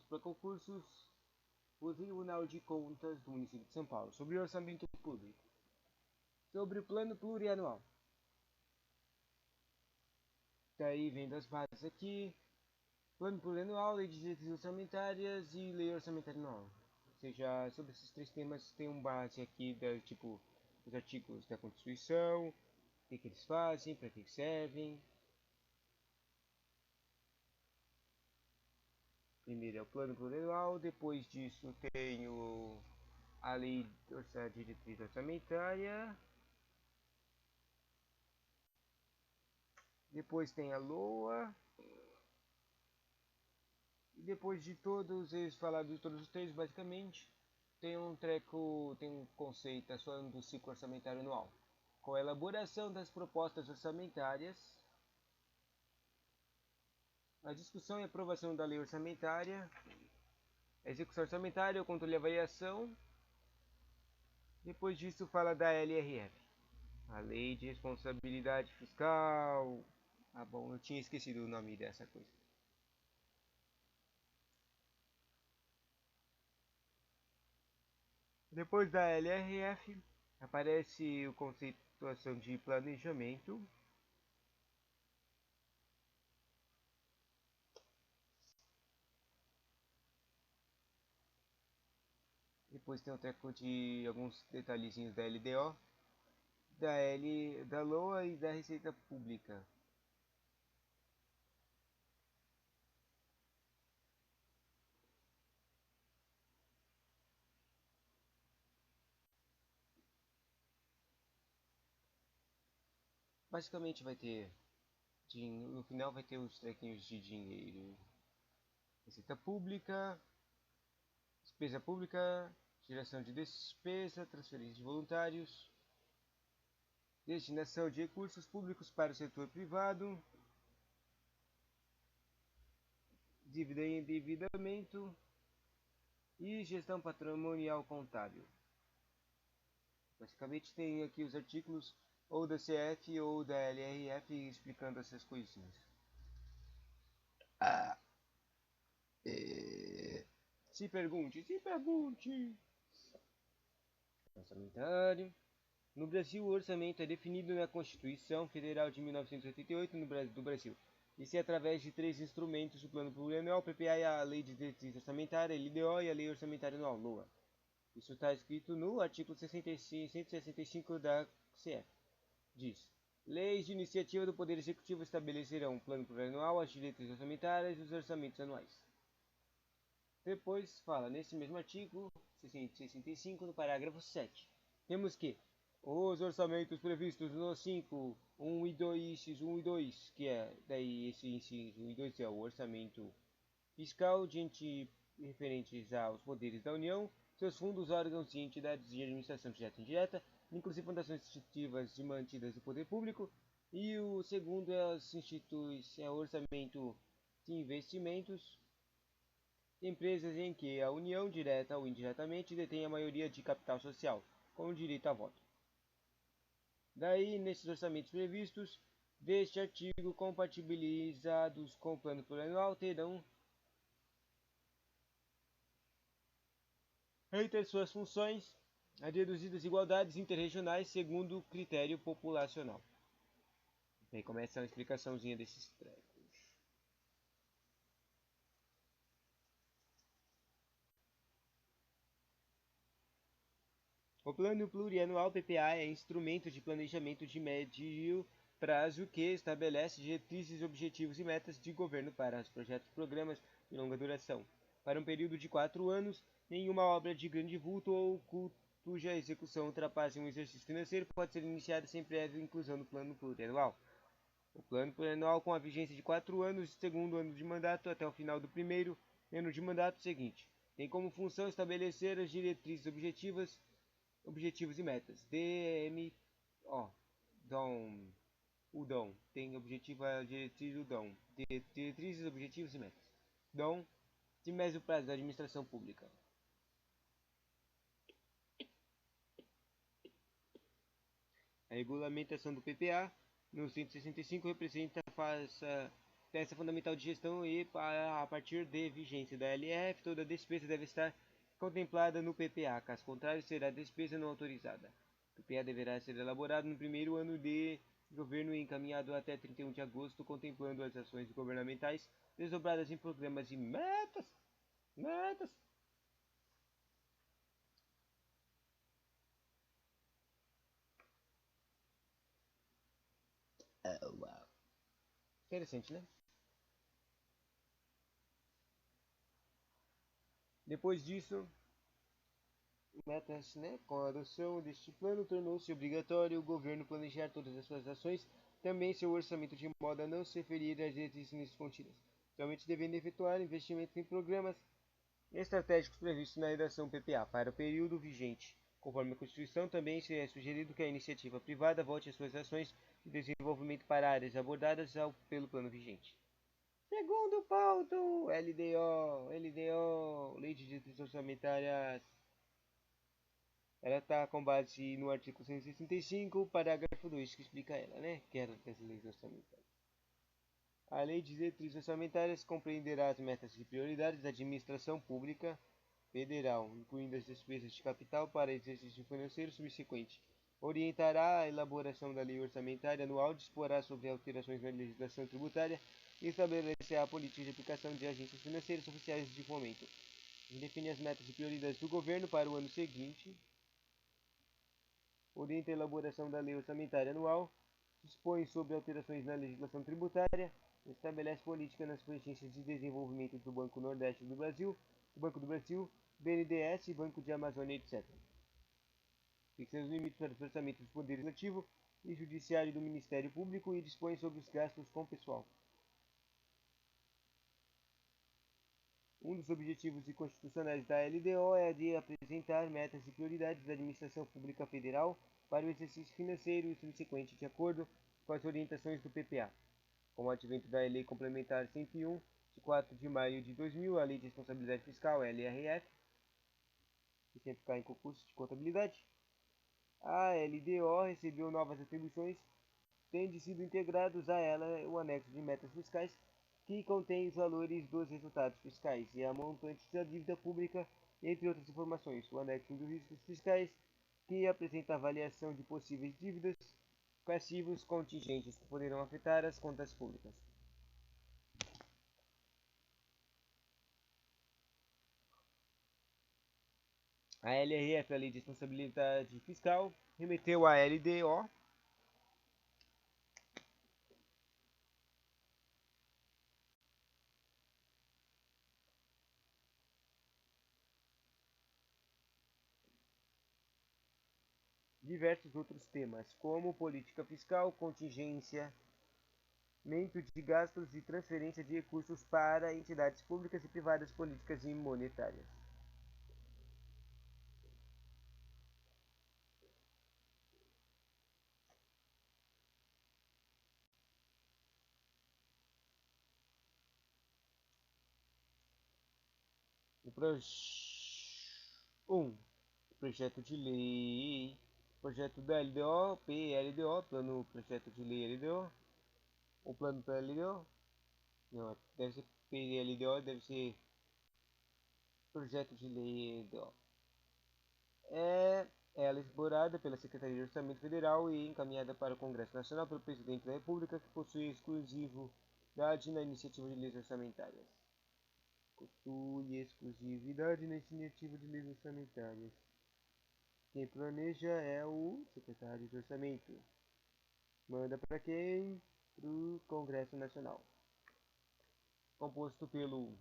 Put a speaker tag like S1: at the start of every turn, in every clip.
S1: para concursos o Tribunal de Contas do município de São Paulo, sobre o orçamento público, sobre o plano plurianual. Daí vendo as bases aqui, plano plurianual, lei de diretrizes orçamentárias e lei orçamentária anual. Ou seja, sobre esses três temas tem um base aqui da tipo os artigos da Constituição, o que eles fazem, para que servem. Primeiro é o plano plurianual, depois disso tem a lei de diretriz orçamentária, depois tem a LOA, e depois de todos eles falados de todos os três, basicamente, tem um conceito falando do ciclo orçamentário anual, com a elaboração das propostas orçamentárias, a discussão e aprovação da lei orçamentária, a execução orçamentária, o controle e avaliação. Depois disso fala da LRF, a Lei de Responsabilidade Fiscal. Ah, bom, eu tinha esquecido o nome dessa coisa. Depois da LRF aparece o conceituação de planejamento. Depois tem um treco de alguns detalhezinhos da LDO, da LOA e da Receita Pública. Basicamente vai ter, no final vai ter os trequinhos de dinheiro. Receita Pública, despesa pública, geração de despesa, transferência de voluntários, destinação de recursos públicos para o setor privado, dívida e endividamento e gestão patrimonial contábil. Basicamente tem aqui os artigos ou da CF ou da LRF explicando essas coisinhas. Se pergunte. Orçamentário. No Brasil, o orçamento é definido na Constituição Federal de 1988 do Brasil. Isso é através de três instrumentos: o Plano Plurianual, o PPA, a Lei de Diretriz Orçamentária, LDO, e a Lei Orçamentária Anual, LOA. Isso está escrito no artigo 165 da CF. Diz: leis de iniciativa do Poder Executivo estabelecerão um plano plurianual, as diretrizes orçamentárias e os orçamentos anuais. Depois fala, nesse mesmo artigo 165, no parágrafo 7, temos que os orçamentos previstos no 5, 1 e 2, inciso 1 e 2, que é, daí esse inciso 1 e 2 é o orçamento fiscal de entes referentes aos poderes da União, seus fundos, órgãos e entidades de administração direta e indireta, inclusive fundações institutivas e mantidas do poder público, e o segundo é o orçamento de investimentos, empresas em que a União, direta ou indiretamente, detém a maioria de capital social, com direito a voto. Daí, nesses orçamentos previstos deste artigo, compatibilizados com o plano plurianual, terão entre suas funções a reduzir desigualdades interregionais segundo o critério populacional. Aí começa uma explicaçãozinha desses trecos. O Plano Plurianual PPA é instrumento de planejamento de médio prazo que estabelece diretrizes, objetivos e metas de governo para os projetos e programas de longa duração, para um período de 4 anos. Nenhuma obra de grande vulto ou cuja execução ultrapasse um exercício financeiro pode ser iniciada sem prévia inclusão no Plano Plurianual. O Plano Plurianual, com a vigência de 4 anos, segundo ano de mandato até o final do primeiro ano de mandato seguinte, tem como função estabelecer as diretrizes objetivos e metas. DOM. O DOM tem objetivo a diretriz do DOM. Diretrizes, objetivos e metas. DOM de médio prazo da administração pública. A regulamentação do PPA no 165 representa peça fundamental de gestão e, a partir de vigência da LRF, toda despesa deve estar contemplada no PPA, caso contrário, será despesa não autorizada. O PPA deverá ser elaborado no primeiro ano de governo e encaminhado até 31 de agosto, contemplando as ações governamentais desdobradas em programas e metas. Metas. Oh, wow. Interessante, né? Depois disso, metas, né? Com a adoção deste plano, tornou-se obrigatório o governo planejar todas as suas ações, também seu orçamento, de modo a não se ferir às diretrizes contidas, somente devendo efetuar investimentos em programas estratégicos previstos na redação PPA para o período vigente. Conforme a Constituição, também se é sugerido que a iniciativa privada volte as suas ações de desenvolvimento para áreas abordadas pelo plano vigente. Segundo ponto, LDO, Lei de Diretrizes Orçamentárias. Ela está com base no artigo 165, parágrafo 2, que explica ela, né? Que era das leis orçamentárias. A Lei de Diretrizes Orçamentárias compreenderá as metas e prioridades da administração pública federal, incluindo as despesas de capital para exercício financeiro subsequente. Orientará a elaboração da lei orçamentária anual, disporá sobre alterações na legislação tributária e estabelecerá a política de aplicação de agências financeiras oficiais de fomento. Define as metas e prioridades do governo para o ano seguinte. Orienta a elaboração da lei orçamentária anual, dispõe sobre alterações na legislação tributária, estabelece política nas agências de desenvolvimento do Banco Nordeste do Brasil, Banco do Brasil, BNDES, Banco de Amazônia, etc. Fixa os limites para os orçamentos do Poder Legislativo e Judiciário do Ministério Público e dispõe sobre os gastos com pessoal. Um dos objetivos constitucionais da LDO é de apresentar metas e prioridades da administração pública federal para o exercício financeiro e subsequente, de acordo com as orientações do PPA. Com o advento da Lei Complementar 101, de 4 de maio de 2000, a Lei de Responsabilidade Fiscal, LRF, que sempre cai em concurso de contabilidade, a LDO recebeu novas atribuições, tendo sido integrados a ela o anexo de metas fiscais, que contém os valores dos resultados fiscais e a montante da dívida pública, entre outras informações. O anexo dos riscos fiscais, que apresenta a avaliação de possíveis dívidas, passivos contingentes que poderão afetar as contas públicas. A LRF, a Lei de Responsabilidade Fiscal, remeteu à LDO diversos outros temas, como política fiscal, contingenciamento de gastos e transferência de recursos para entidades públicas e privadas, políticas e monetárias. O projeto de lei, projeto da LDO, PLDO, plano projeto de lei LDO, o plano PLDO, não, deve ser PLDO, deve ser projeto de lei LDO. É ela elaborada pela Secretaria de Orçamento Federal e encaminhada para o Congresso Nacional pelo Presidente da República, que possui exclusividade na iniciativa de leis orçamentárias. Possui exclusividade na iniciativa de leis orçamentárias. Quem planeja é o Secretário de Orçamento. Manda para quem? Para o Congresso Nacional. Composto pelo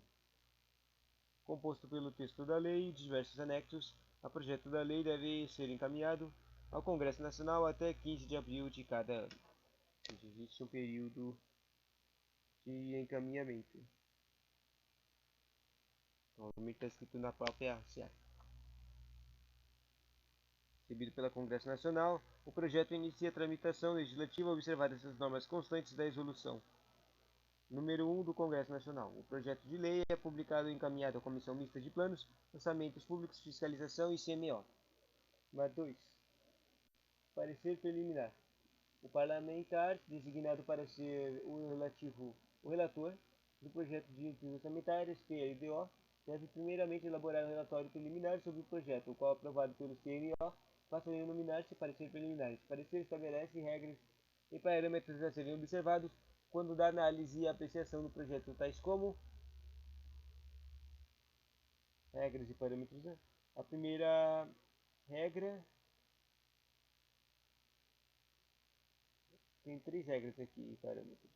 S1: texto da lei e diversos anexos, o projeto da lei deve ser encaminhado ao Congresso Nacional até 15 de abril de cada ano. Existe um período de encaminhamento. Normalmente está escrito na própria CA. Recebido pela Congresso Nacional, o projeto inicia a tramitação legislativa observadas as normas constantes da resolução número 1 do Congresso Nacional. O projeto de lei é publicado e encaminhado à Comissão Mista de Planos, Orçamentos Públicos, Fiscalização e CMO. Número 2. Parecer preliminar. O parlamentar, designado para ser o relativo O relator do projeto de diretrizes orçamentárias, PLDO, deve primeiramente elaborar um relatório preliminar sobre o projeto, o qual, aprovado pelo CNO, passa a denominar-se parecer preliminar. Esse parecer estabelece regras e parâmetros a serem observados quando da análise e apreciação do projeto, tais como regras e parâmetros, né? A primeira regra, tem 3 regras aqui, parâmetros.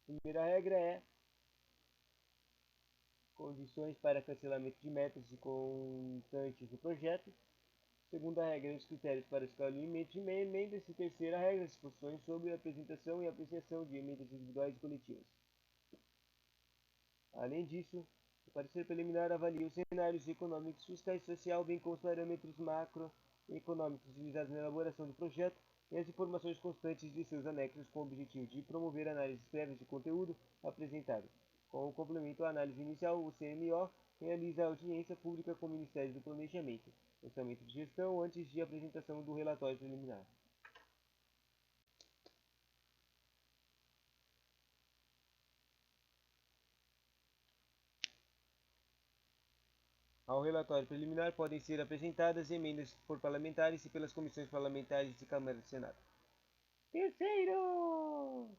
S1: A primeira regra é condições para cancelamento de metas e constantes do projeto. Segunda regra, os critérios para escolhimento de emendas. E terceira regra, discussões sobre a apresentação e apreciação de emendas individuais e coletivas. Além disso, o parecer preliminar avalia os cenários econômicos, fiscais e social, bem como os parâmetros macroeconômicos utilizados na elaboração do projeto e as informações constantes de seus anexos, com o objetivo de promover análises prévias de conteúdo apresentado. Com o complemento à análise inicial, o CMO realiza audiência pública com o Ministério do Planejamento, Orçamento de Gestão, antes de apresentação do relatório preliminar. Ao relatório preliminar podem ser apresentadas emendas por parlamentares e pelas comissões parlamentares de Câmara e Senado. Terceiro!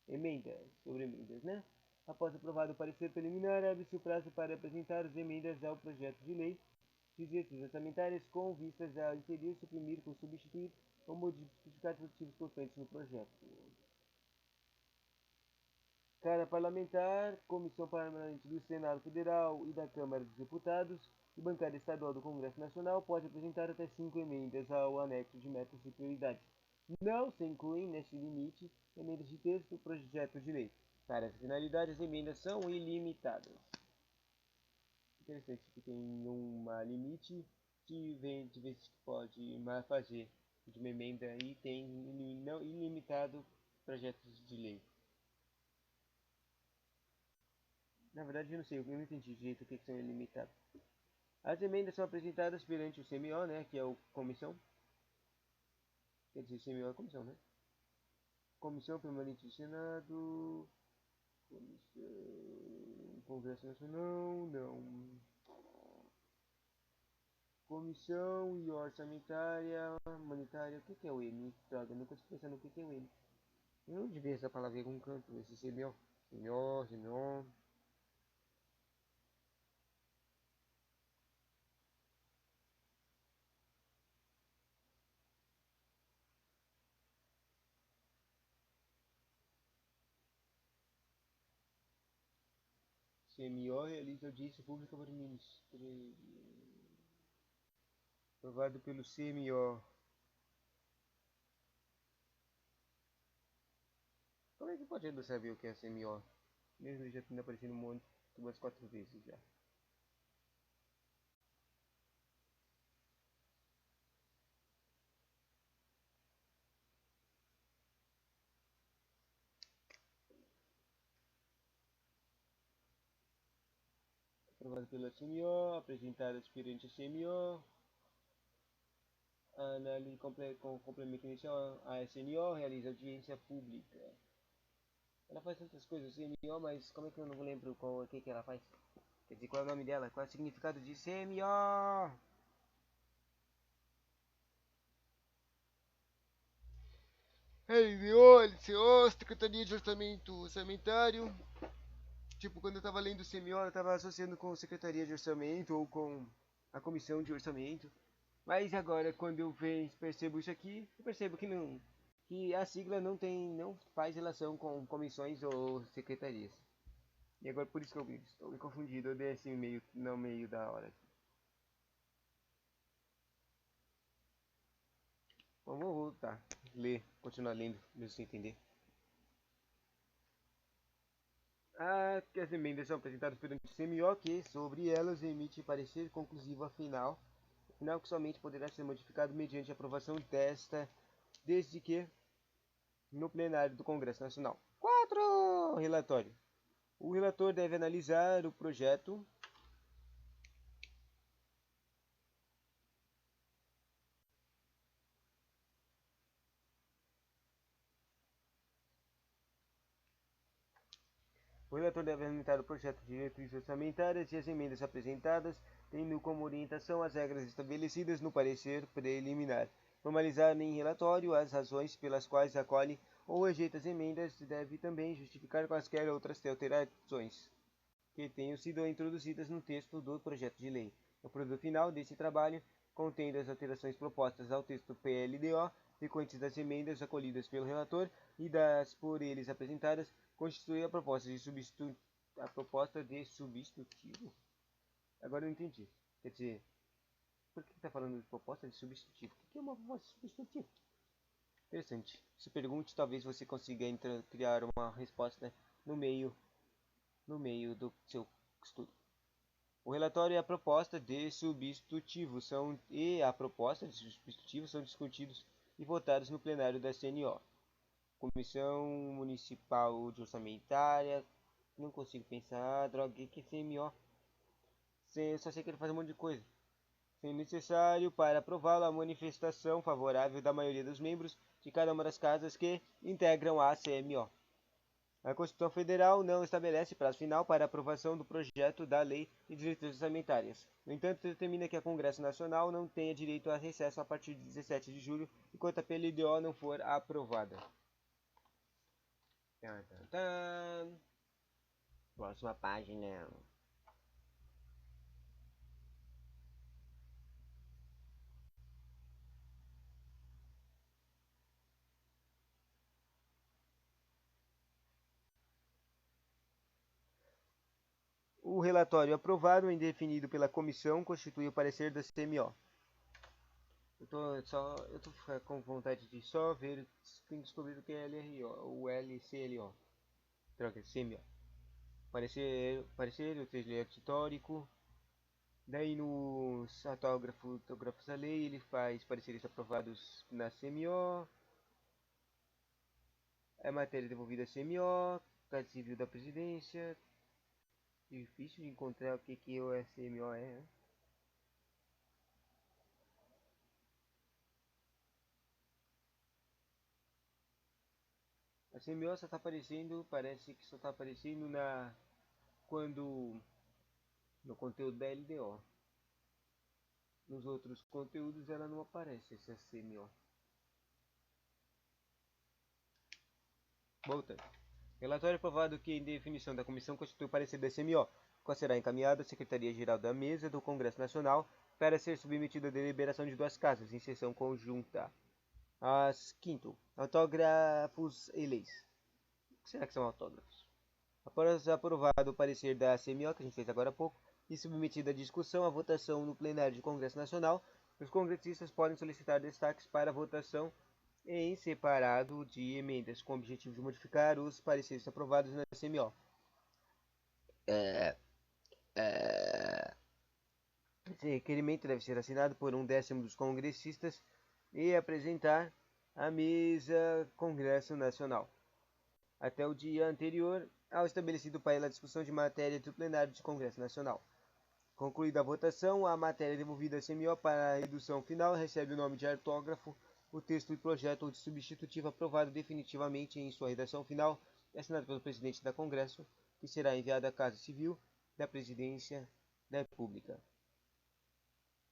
S1: Emendas. Sobre emendas, né? Após aprovado o parecer preliminar, abre-se o prazo para apresentar as emendas ao projeto de lei de diretrizes orçamentárias com vistas a inserir, suprimir, substituir ou modificar dispositivos constantes no projeto. Cada parlamentar, comissão permanente do Senado Federal e da Câmara dos Deputados e bancada estadual do Congresso Nacional pode apresentar até 5 emendas ao anexo de metas e prioridades. Não se incluem neste limite emendas de texto do projeto de lei. Para essa finalidade, as emendas são ilimitadas. Interessante que tem um limite que vem de vez que pode fazer de uma emenda e tem não ilimitado projetos de lei. Na verdade, eu não sei, eu não entendi direito o que são ilimitados. As emendas são apresentadas perante o CMO, né, que é a comissão. Quer dizer, CMO é a comissão, né? Comissão Permanente do Senado. Comissão. Congresso Nacional, não. Comissão e orçamentária, monetária. O que é o M? Droga, eu nunca estou pensando o que é o M. Eu não devia essa palavra em algum canto, esse CMO. CMO, CMO. CMO realiza audiência pública para o Ministério. Aprovado pelo CMO. Como é que pode ainda saber o que é CMO? Mesmo ele já tendo aparecido um monte, umas 4 vezes já. Aprovado pela CMO, apresentadas perante a CMO, análise com complemento inicial, a SNO realiza audiência pública. Ela faz tantas coisas, CMO, mas como é que eu não lembro qual, o que ela faz? Quer dizer, qual é o nome dela? Qual é o significado de CMO? LDO, LCO, Secretaria de Orçamento Orçamentário. Tipo, quando eu tava lendo CMO, eu tava associando com Secretaria de Orçamento ou com a Comissão de Orçamento. Mas agora, quando eu percebo isso aqui, eu percebo que não, que a sigla não faz relação com comissões ou secretarias. E agora por isso que eu estou me confundido, eu dei assim meio, no meio da hora. Bom, vou voltar, ler, continuar lendo, mesmo sem entender. As emendas são apresentadas perante o CMO, que sobre elas emite parecer conclusivo final que somente poderá ser modificado mediante aprovação desta, desde que no plenário do Congresso Nacional. 4. Relatório. O relator deve analisar o projeto O relator deve apresentar o projeto de diretrizes orçamentárias e as emendas apresentadas, tendo como orientação as regras estabelecidas no parecer preliminar. Formalizar em relatório as razões pelas quais acolhe ou rejeita as emendas, deve também justificar quaisquer outras alterações que tenham sido introduzidas no texto do projeto de lei. O produto final desse trabalho, contendo as alterações propostas ao texto PLDO, decorrentes das emendas acolhidas pelo relator e das por eles apresentadas, constitui a proposta de substitutivo. Agora eu entendi. Quer dizer, por que está falando de proposta de substitutivo? O que é uma proposta de substitutivo? Interessante. Se pergunte, talvez você consiga criar uma resposta no meio do seu estudo. O relatório e a proposta de substitutivo são discutidos e votados no plenário da CNO. Comissão Municipal de Orçamentária. Não consigo pensar. Droga, que é CMO? Só sei que ele faz um monte de coisa. Sendo necessário para aprová-lo a manifestação favorável da maioria dos membros de cada uma das casas que integram a CMO. A Constituição Federal não estabelece prazo final para a aprovação do projeto da Lei de Diretrizes Orçamentárias. No entanto, determina que o Congresso Nacional não tenha direito a recesso a partir de 17 de julho, enquanto a PLDO não for aprovada. Próxima página. O relatório aprovado e definido pela comissão constitui o parecer da CMO. Eu tô com vontade de só ver, descobrir o que é LRO, o LCLO. Troca, CMO. Parecer, o trecho histórico. Daí nos autógrafos da lei, ele faz pareceres aprovados na CMO. É matéria devolvida à CMO, Código Civil da Presidência. Difícil de encontrar o que o CMO é, né? A CMO só tá aparecendo, parece que só tá aparecendo no conteúdo da LDO. Nos outros conteúdos ela não aparece, essa CMO. Voltando. Relatório aprovado que, em definição da comissão, constitui o parecer da CMO, qual será encaminhado à Secretaria-Geral da Mesa do Congresso Nacional para ser submetido à deliberação de duas casas, em sessão conjunta. Quinto, autógrafos e leis. O que será que são autógrafos? Após aprovado o parecer da CMO, que a gente fez agora há pouco, e submetido à discussão, à votação no plenário do Congresso Nacional, os congressistas podem solicitar destaques para votação em separado de emendas, com o objetivo de modificar os pareceres aprovados na CMO. Esse requerimento deve ser assinado por 1/10 dos congressistas e apresentar à mesa Congresso Nacional, até o dia anterior ao estabelecido para a discussão de matéria do plenário do Congresso Nacional. Concluída a votação, a matéria devolvida à CMO para a redução final recebe o nome de autógrafo, o texto e projeto ou de substitutivo aprovado definitivamente em sua redação final, assinado pelo presidente da Congresso, que será enviado à Casa Civil da Presidência da República.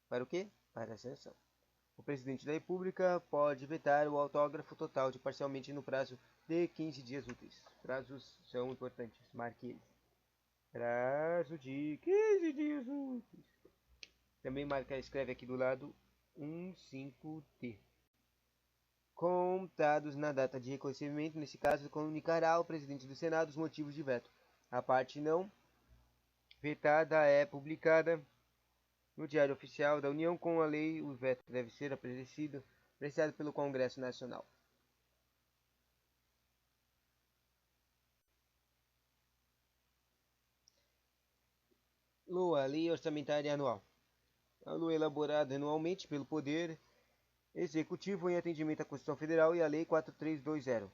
S1: Para o quê? Para a sanção. O presidente da República pode vetar o autógrafo total de parcialmente no prazo de 15 dias úteis. Prazos são importantes, marque eles. Prazo de 15 dias úteis. Também escreve aqui do lado 15T. Contados na data de reconhecimento, nesse caso, comunicará ao presidente do Senado os motivos de veto. A parte não vetada é publicada no Diário Oficial da União com a lei. O veto deve ser apreciado pelo Congresso Nacional. LOA, Lei Orçamentária Anual. A LOA é elaborada anualmente pelo Poder Executivo em atendimento à Constituição Federal e à Lei 4320.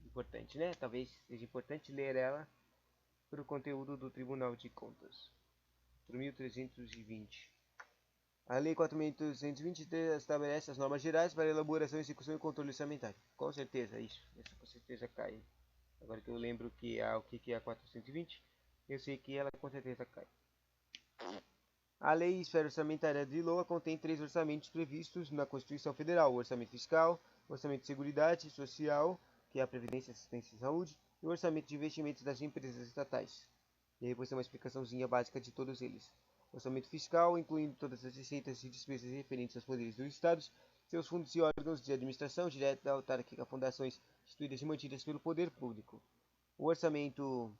S1: Importante, né? Talvez seja importante ler ela para o conteúdo do Tribunal de Contas. 4.320. A Lei 4.320 estabelece as normas gerais para elaboração, execução e controle orçamentário. Com certeza, isso. Essa com certeza cai. Agora que eu lembro o que é a 420, eu sei que ela com certeza cai. A Lei Esfera Orçamentária de LOA contém 3 orçamentos previstos na Constituição Federal: o Orçamento Fiscal, o Orçamento de Seguridade Social, que é a Previdência, Assistência e Saúde, e o Orçamento de Investimentos das Empresas Estatais. E aí depois tem uma explicaçãozinha básica de todos eles. Orçamento Fiscal, incluindo todas as receitas e despesas referentes aos poderes dos Estados, seus fundos e órgãos de administração direta, autárquica, fundações instituídas e mantidas pelo poder público. O Orçamento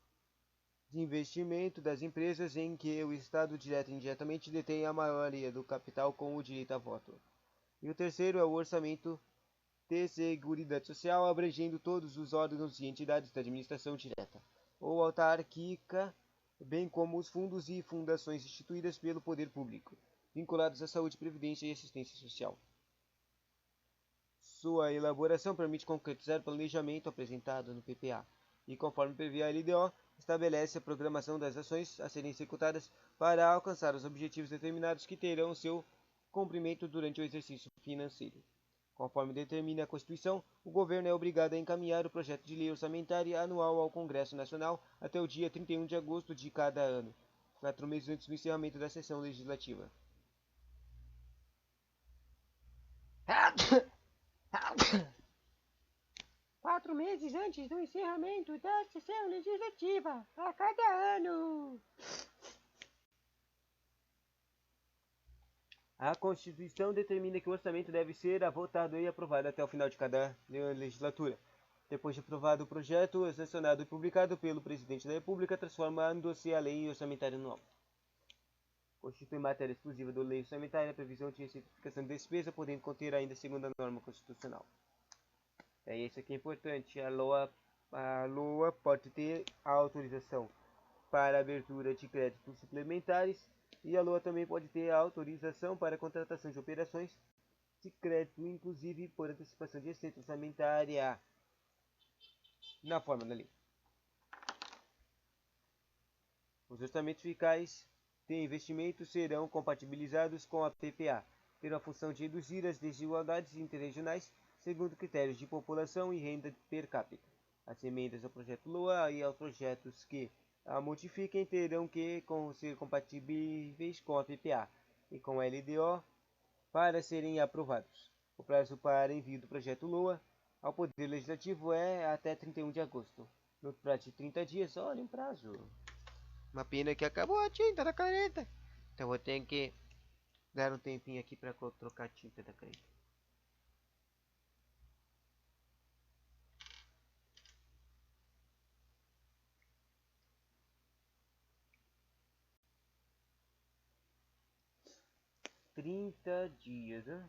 S1: de investimento das empresas em que o Estado direto e indiretamente detém a maioria do capital com o direito a voto. E o terceiro é o orçamento de Seguridade Social, abrangendo todos os órgãos e entidades da administração direta ou autárquica, bem como os fundos e fundações instituídas pelo poder público, vinculados à saúde, previdência e assistência social. Sua elaboração permite concretizar o planejamento apresentado no PPA e, conforme prevê a LDO, estabelece a programação das ações a serem executadas para alcançar os objetivos determinados que terão seu cumprimento durante o exercício financeiro. Conforme determina a Constituição, o governo é obrigado a encaminhar o projeto de lei orçamentária anual ao Congresso Nacional até o dia 31 de agosto de cada ano, 4 meses antes do encerramento da sessão legislativa. 4 meses antes do encerramento da sessão legislativa, a cada ano. A Constituição determina que o orçamento deve ser votado e aprovado até o final de cada legislatura. Depois de aprovado o projeto, é sancionado e publicado pelo Presidente da República, transformando-se a Lei Orçamentária Anual. Constitui matéria exclusiva da Lei Orçamentária a previsão de receita de despesa, podendo conter ainda a segunda norma constitucional. Isso aqui é importante. A LOA pode ter autorização para abertura de créditos suplementares e a LOA também pode ter autorização para contratação de operações de crédito, inclusive por antecipação de receita orçamentária, na forma da lei. Os orçamentos fiscais de investimentos serão compatibilizados com a PPA, terão a função de reduzir as desigualdades interregionais segundo critérios de população e renda per capita. As emendas ao projeto LOA e aos projetos que a modifiquem terão que ser compatíveis com a PPA e com a LDO para serem aprovados. O prazo para envio do projeto LOA ao Poder Legislativo é até 31 de agosto. No prazo de 30 dias, olha um prazo. Uma pena que acabou a tinta da caneta. Então vou ter que dar um tempinho aqui para trocar a tinta da caneta. Trinta dias, né?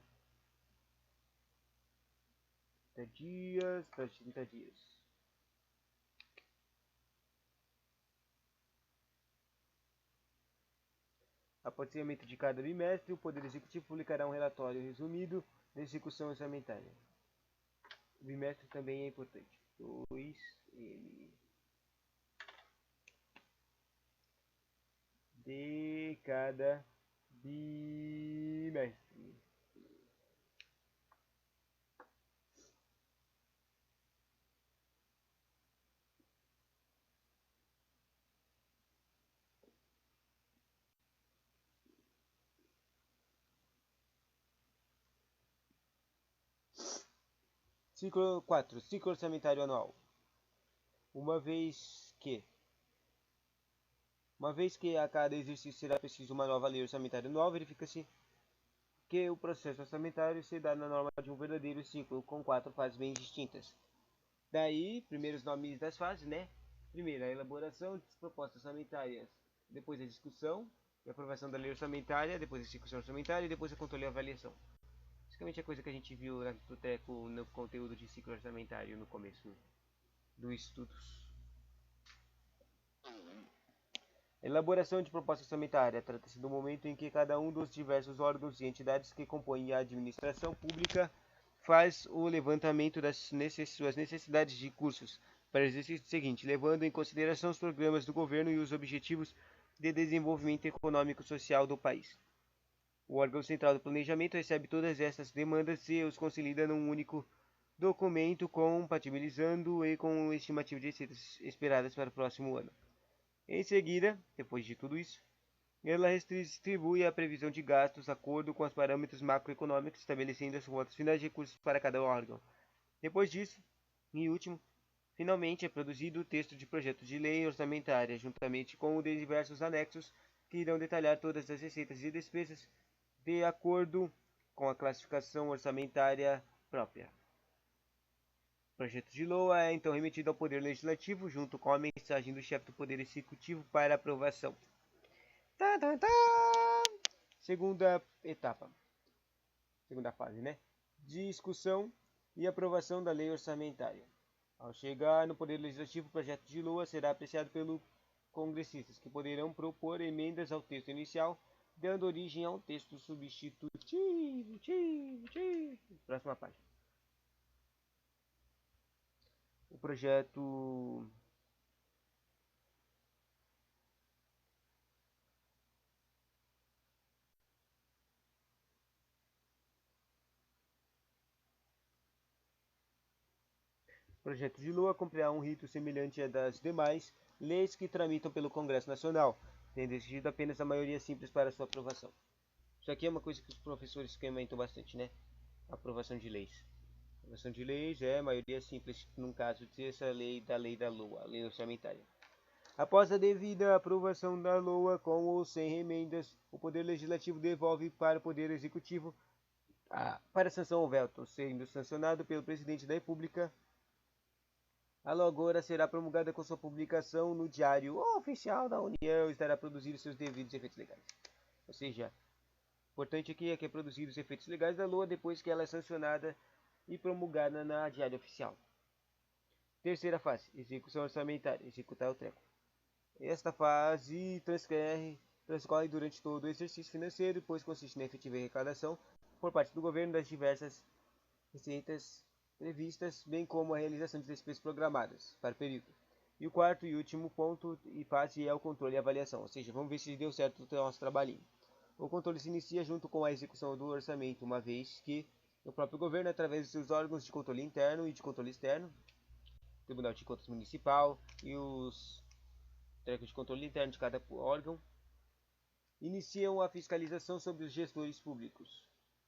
S1: 30 dias para 30 dias. Após o encerramento de cada bimestre, o Poder Executivo publicará um relatório resumido da execução orçamentária. O bimestre também é importante. 2M de cada bimestre. Ciclo 4. Ciclo orçamentário anual. Uma vez que a cada exercício será preciso uma nova lei orçamentária anual, verifica-se que o processo orçamentário se dá na norma de um verdadeiro ciclo com 4 fases bem distintas. Daí, primeiros nomes das fases, né? Primeiro, a elaboração de propostas orçamentárias, depois a discussão e aprovação da lei orçamentária, depois a execução orçamentária e depois o controle e avaliação. Basicamente a coisa que a gente viu no Teco no conteúdo de ciclo orçamentário no começo dos estudos. Elaboração de proposta orçamentária trata-se do momento em que cada um dos diversos órgãos e entidades que compõem a administração pública faz o levantamento das suas necessidades de recursos para o exercício seguinte, levando em consideração os programas do governo e os objetivos de desenvolvimento econômico e social do país. O órgão central do planejamento recebe todas essas demandas e os consolida num único documento compatibilizando e com o estimativo de receitas esperadas para o próximo ano. Em seguida, depois de tudo isso, ela distribui a previsão de gastos de acordo com os parâmetros macroeconômicos, estabelecendo as contas finais de recursos para cada órgão. Depois disso, em último, finalmente é produzido o texto de projeto de lei orçamentária, juntamente com os diversos anexos que irão detalhar todas as receitas e despesas de acordo com a classificação orçamentária própria. O projeto de LOA é então remetido ao Poder Legislativo, junto com a mensagem do chefe do Poder Executivo para aprovação. Tá, tá, tá. Segunda etapa, segunda fase, né? Discussão e aprovação da lei orçamentária. Ao chegar no Poder Legislativo, o projeto de LOA será apreciado pelos congressistas, que poderão propor emendas ao texto inicial, dando origem a um texto substitutivo. Próxima página. O projeto de LOA cumprirá um rito semelhante a das demais leis que tramitam pelo Congresso Nacional, tendo exigido apenas a maioria simples para sua aprovação. Isso aqui é uma coisa que os professores comentam bastante, né? Aprovação de leis. Aprovação de leis é maioria simples, no caso de essa lei da LOA, a lei orçamentária. Após a devida aprovação da LOA com ou sem emendas, o Poder Legislativo devolve para o Poder Executivo para sanção ou veto, sendo sancionado pelo Presidente da República. A LOA agora será promulgada com sua publicação no Diário Oficial da União e estará produzindo seus devidos efeitos legais. Ou seja, o importante aqui é que é produzir os efeitos legais da LOA depois que ela é sancionada e promulgada na Diário Oficial. Terceira fase, execução orçamentária, executar o treco. Esta fase transcorre durante todo o exercício financeiro, pois consiste na efetiva arrecadação por parte do governo das diversas receitas previstas, bem como a realização de despesas programadas para o período. E o quarto e último ponto e fase é o controle e avaliação, ou seja, vamos ver se deu certo o nosso trabalhinho. O controle se inicia junto com a execução do orçamento, uma vez que o próprio governo, através de seus órgãos de controle interno e de controle externo, Tribunal de Contas Municipal e os trecos de controle interno de cada órgão, iniciam a fiscalização sobre os gestores públicos,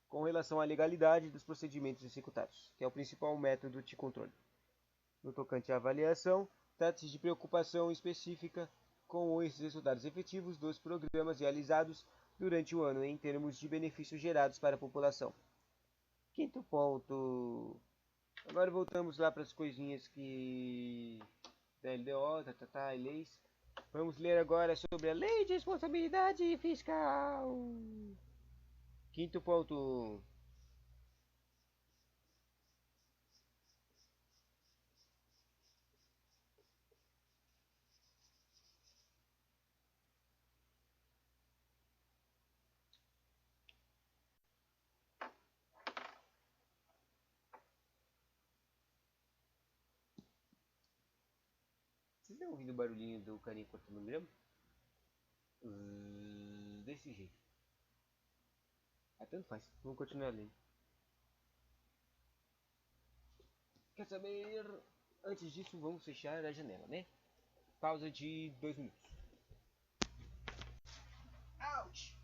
S1: com relação à legalidade dos procedimentos executados, que é o principal método de controle. No tocante à avaliação, trata-se de preocupação específica com os resultados efetivos dos programas realizados durante o ano em termos de benefícios gerados para a população. Quinto ponto. Agora voltamos lá para as coisinhas que da LDO, e leis. Vamos ler agora sobre a Lei de Responsabilidade Fiscal. Quinto ponto. Vocês estão ouvindo o barulhinho do carinha cortando grama? Desse jeito. Ah, tanto faz. Vamos continuar lendo. Quer saber? Antes disso, vamos fechar a janela, né? Pausa de 2 minutos. Ouch!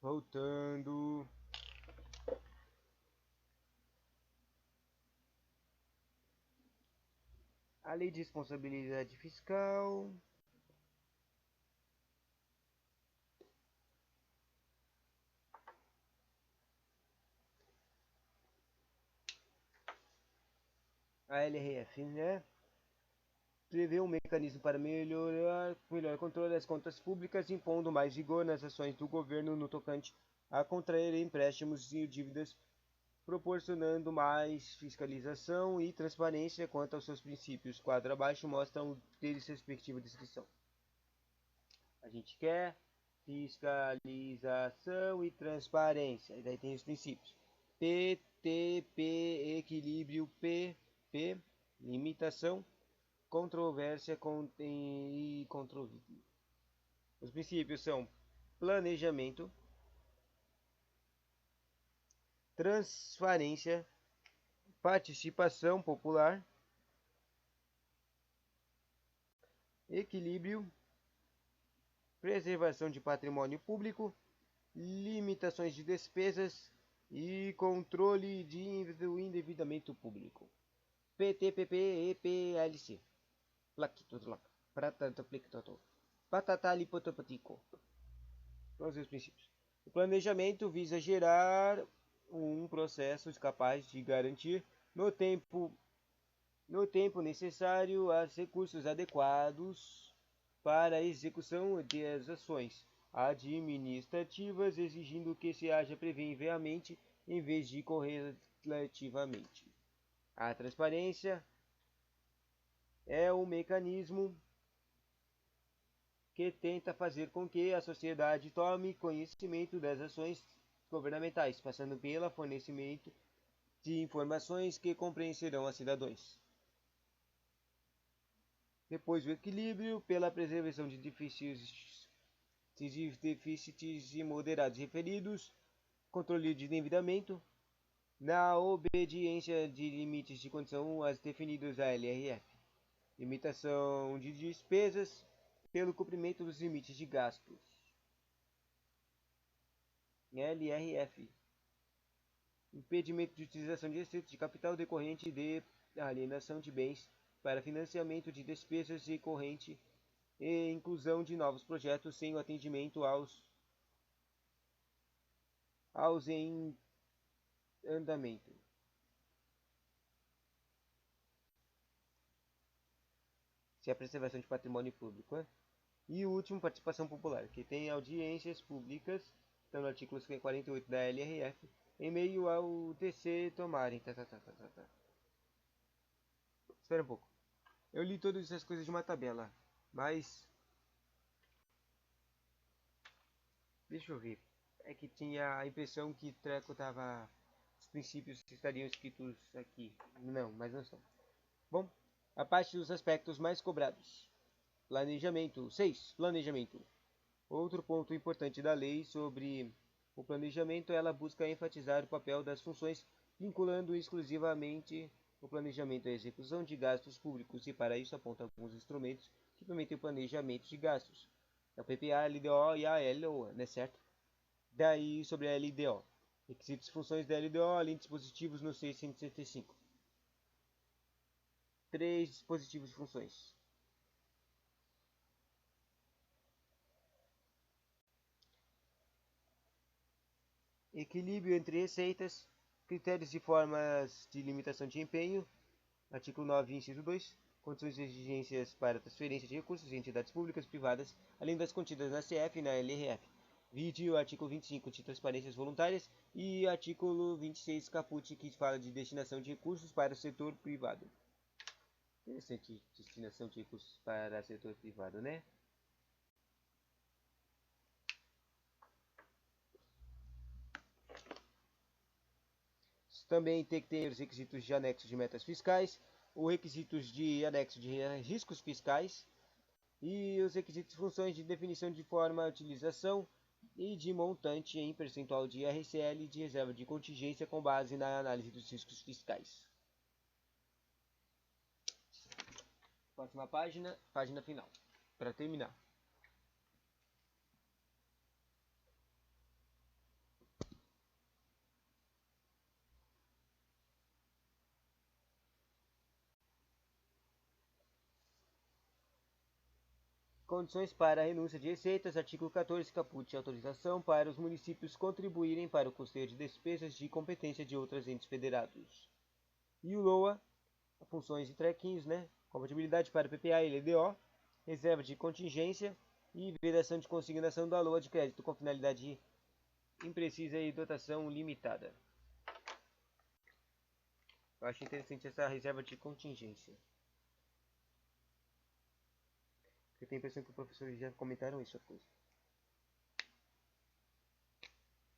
S1: Voltando. A lei de responsabilidade fiscal. A LRF, né? Prevê um mecanismo para melhor controle das contas públicas, impondo mais rigor nas ações do governo no tocante a contrair empréstimos e dívidas, proporcionando mais fiscalização e transparência quanto aos seus princípios. O quadro abaixo mostra um deles respectiva descrição. A gente quer fiscalização e transparência. E daí tem os princípios. PTP, equilíbrio, PP, limitação, controvérsia e controvírio. Os princípios são planejamento, transparência, participação popular, equilíbrio, preservação de patrimônio público, limitações de despesas e controle do endividamento público. PTPP EPLC. Patatalipotopotico. Todos os princípios. O planejamento visa gerar um processo capaz de garantir no tempo necessário os recursos adequados para a execução das ações administrativas, exigindo que se haja preventivamente em vez de correlativamente. A transparência é um mecanismo que tenta fazer com que a sociedade tome conhecimento das ações governamentais, passando pelo fornecimento de informações que compreenderão a cidadãos. Depois o equilíbrio pela preservação de déficits moderados referidos, controle de endividamento, na obediência de limites de condição as definidos da LRF, limitação de despesas pelo cumprimento dos limites de gastos. LRF, impedimento de utilização de excessos de capital decorrente de alienação de bens para financiamento de despesas recorrente e inclusão de novos projetos sem o atendimento aos em andamento. Se é a preservação de patrimônio público, né? E o último, participação popular, que tem audiências públicas, estão no artigo 48 da LRF, em meio ao TC tomarem. Espera um pouco. Eu li todas essas coisas de uma tabela, mas deixa eu ver. É que tinha a impressão que treco tava. Os princípios estariam escritos aqui. Não, mas não são. Bom, a parte dos aspectos mais cobrados. Planejamento. 6. Planejamento. Outro ponto importante da lei sobre o planejamento, ela busca enfatizar o papel das funções, vinculando exclusivamente o planejamento à execução de gastos públicos, e para isso aponta alguns instrumentos que permitem o planejamento de gastos. É o PPA, a LDO e a LOA, né, certo? Daí sobre a LDO. Requisitos e funções da LDO, além de dispositivos no 665. 3 dispositivos de funções. Equilíbrio entre receitas, critérios e formas de limitação de empenho, artigo 9, inciso 2, condições e exigências para transferência de recursos de entidades públicas e privadas, além das contidas na CF e na LRF. Vide o artigo 25 de transparências voluntárias e artigo 26 caput, que fala de destinação de recursos para o setor privado. Interessante, destinação de recursos para o setor privado, né? Também tem que ter os requisitos de anexo de metas fiscais, os requisitos de anexo de riscos fiscais e os requisitos de funções de definição de forma, utilização e de montante em percentual de RCL e de reserva de contingência com base na análise dos riscos fiscais. Próxima página, página final, para terminar. Condições para a renúncia de receitas, artigo 14, caput, autorização para os municípios contribuírem para o custeio de despesas de competência de outros entes federados. E o LOA, funções e trequinhos, compatibilidade para PPA e LDO, reserva de contingência e vedação de consignação da LOA de crédito com finalidade imprecisa e dotação limitada. Eu acho interessante essa reserva de contingência. Eu tenho a impressão que os professores já comentaram isso.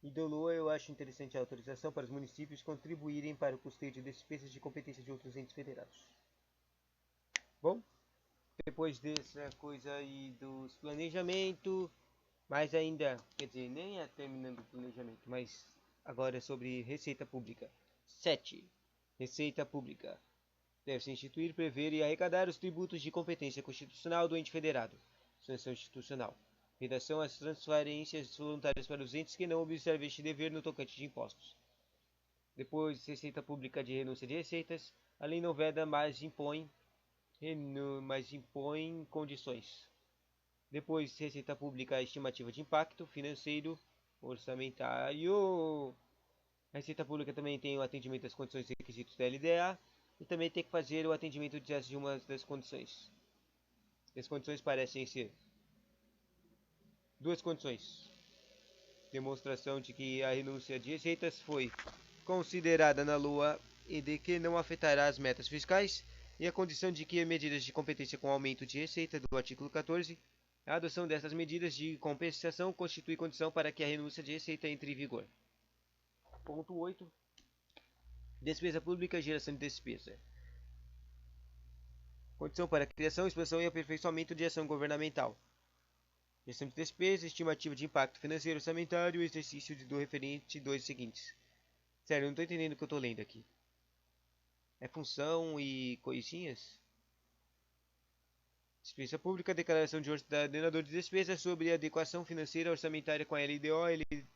S1: E do LOA eu acho interessante a autorização para os municípios contribuírem para o custeio de despesas de competência de outros entes federados. Bom, depois dessa coisa aí dos planejamento, mas ainda, quer dizer, nem é terminando o planejamento, mas agora é sobre receita pública. 7. Receita pública. Deve-se instituir, prever e arrecadar os tributos de competência constitucional do ente federado. Sanção institucional. Redação às transferências voluntárias para os entes que não observem este dever no tocante de impostos. Depois, receita pública de renúncia de receitas. A lei não veda, mas impõe condições. Depois, receita pública estimativa de impacto financeiro, orçamentário. A receita pública também tem o atendimento às condições e requisitos da LDA e também tem que fazer o atendimento de uma das condições. As condições parecem ser duas condições: demonstração de que a renúncia de receitas foi considerada na LOA e de que não afetará as metas fiscais, e a condição de que medidas de competência com aumento de receita do artigo 14, a adoção dessas medidas de compensação constitui condição para que a renúncia de receita entre em vigor. Ponto 8. Despesa pública e geração de despesa. Condição para a criação, expansão e aperfeiçoamento de ação governamental. Gestão de despesa, estimativa de impacto financeiro orçamentário, exercício do referente 2 seguintes. Sério, eu não estou entendendo o que eu estou lendo aqui. É função e coisinhas? Despesa pública, declaração de ordenador de despesa sobre adequação financeira orçamentária com a LDO,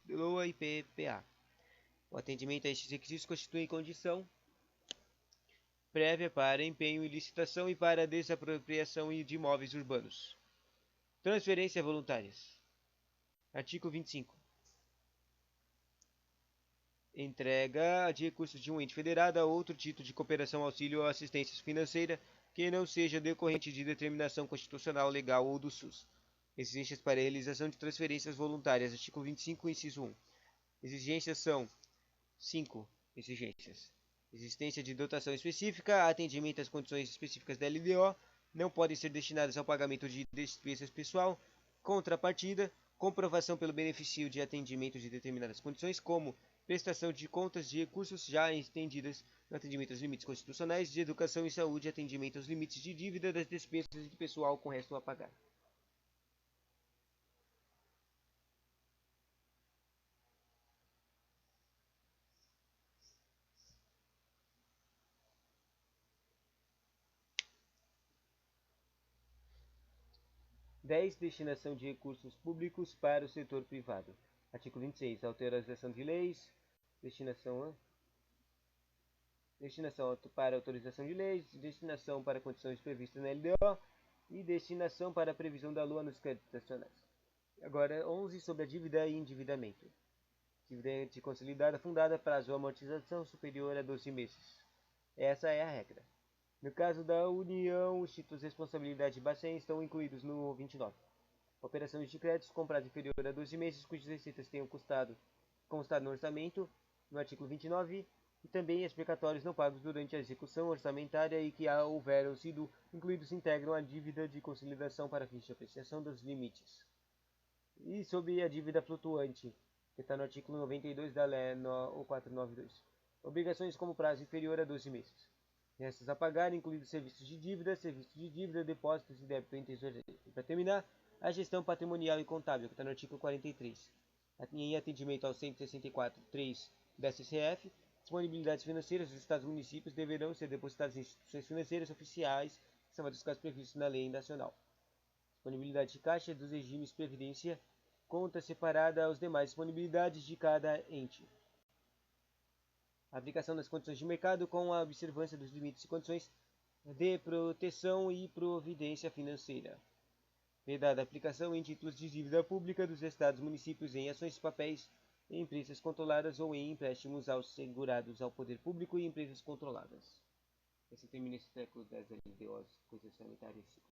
S1: LOA e PPA. O atendimento a estes requisitos constitui condição prévia para empenho e licitação e para desapropriação de imóveis urbanos. Transferências voluntárias. Artigo 25. Entrega de recursos de um ente federado a outro título de cooperação, auxílio ou assistência financeira que não seja decorrente de determinação constitucional, legal ou do SUS. Exigências para a realização de transferências voluntárias. Artigo 25, inciso 1. Exigências são 5 exigências. Existência de dotação específica, atendimento às condições específicas da LDO, não podem ser destinadas ao pagamento de despesas pessoal, contrapartida, comprovação pelo benefício de atendimento de determinadas condições, como prestação de contas de recursos já estendidas no atendimento aos limites constitucionais de educação e saúde, atendimento aos limites de dívida das despesas de pessoal com resto a pagar. Destinação de recursos públicos para o setor privado. Artigo 26. Autorização de leis. Destinação para autorização de leis. Destinação para condições previstas na LDO. E destinação para a previsão da LOA nos créditos nacionais. Agora, 11 sobre a dívida e endividamento. Dívida consolidada fundada, prazo de amortização superior a 12 meses. Essa é a regra. No caso da União, os títulos de responsabilidade de Bacen estão incluídos no 29. Operações de créditos com prazo inferior a 12 meses, cujas receitas tenham constado no orçamento, no artigo 29, e também explicatórios não pagos durante a execução orçamentária e que houveram sido incluídos integram a dívida de consolidação para fins de apreciação dos limites. E sobre a dívida flutuante, que está no artigo 92 da Lei 492. Obrigações como prazo inferior a 12 meses. Restos a pagar, incluídos serviços de dívida, depósitos e débito em tesouraria. E para terminar, a gestão patrimonial e contábil, que está no artigo 43. Em atendimento ao 164.3 da SCF, disponibilidades financeiras dos estados e municípios deverão ser depositadas em instituições financeiras oficiais, que são dos casos previstos na lei nacional. Disponibilidade de caixa dos regimes de previdência, conta separada aos demais disponibilidades de cada ente. A aplicação das condições de mercado com a observância dos limites e condições de proteção e providência financeira. vedada a aplicação em títulos de dívida pública dos estados, municípios, em ações de papéis, em empresas controladas ou em empréstimos aos segurados ao poder público e empresas controladas. Esse termina esse século X ali, deu as coisas sanitárias.